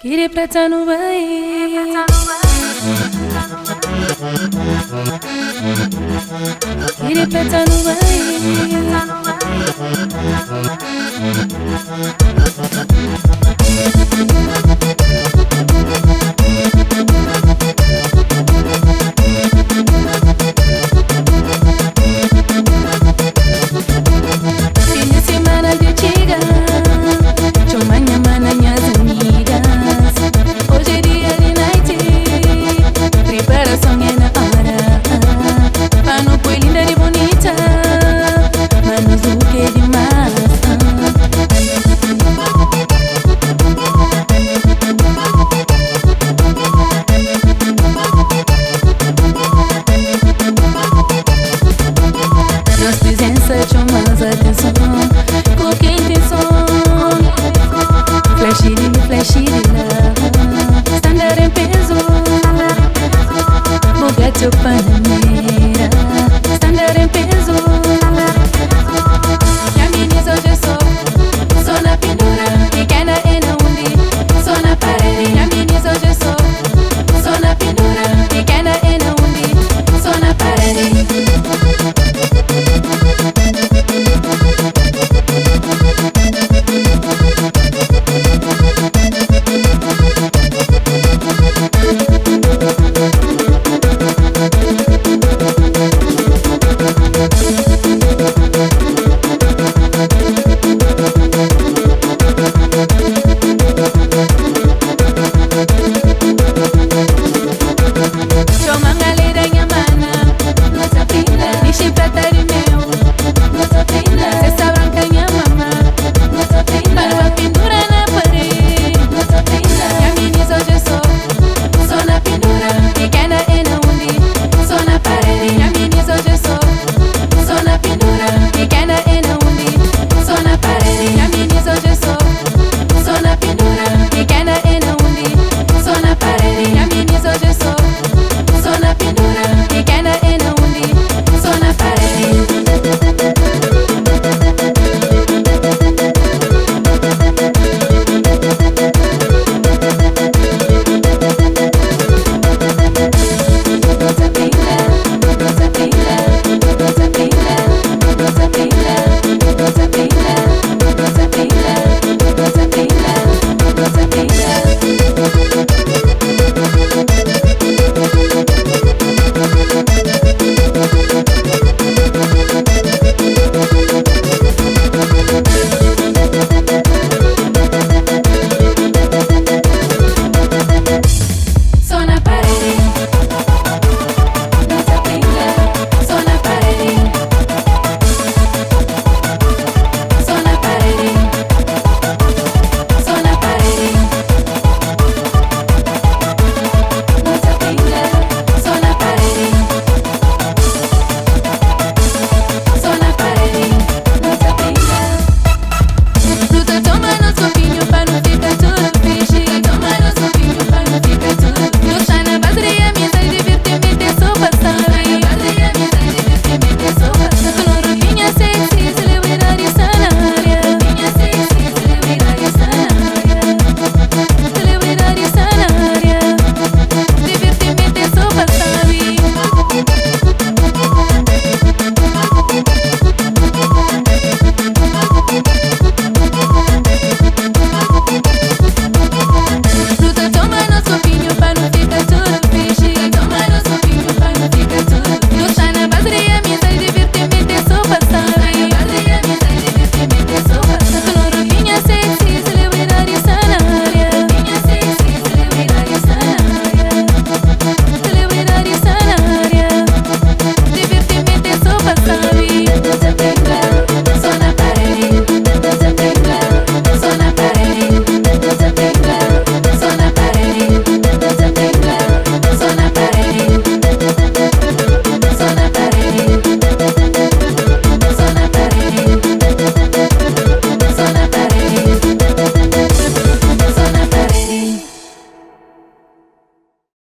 Queria prata no Bahia, queria prata no Bahia. Fim de semana de antiga, chomanha mana minhas amigas. Hoje é dia de night, preparação é na hora. Pano foi linda e bonita, manos do que demais. Nossa presença chama mais atenção. Com quem tem som, flash de love, standard em peso. Boga teu panamá.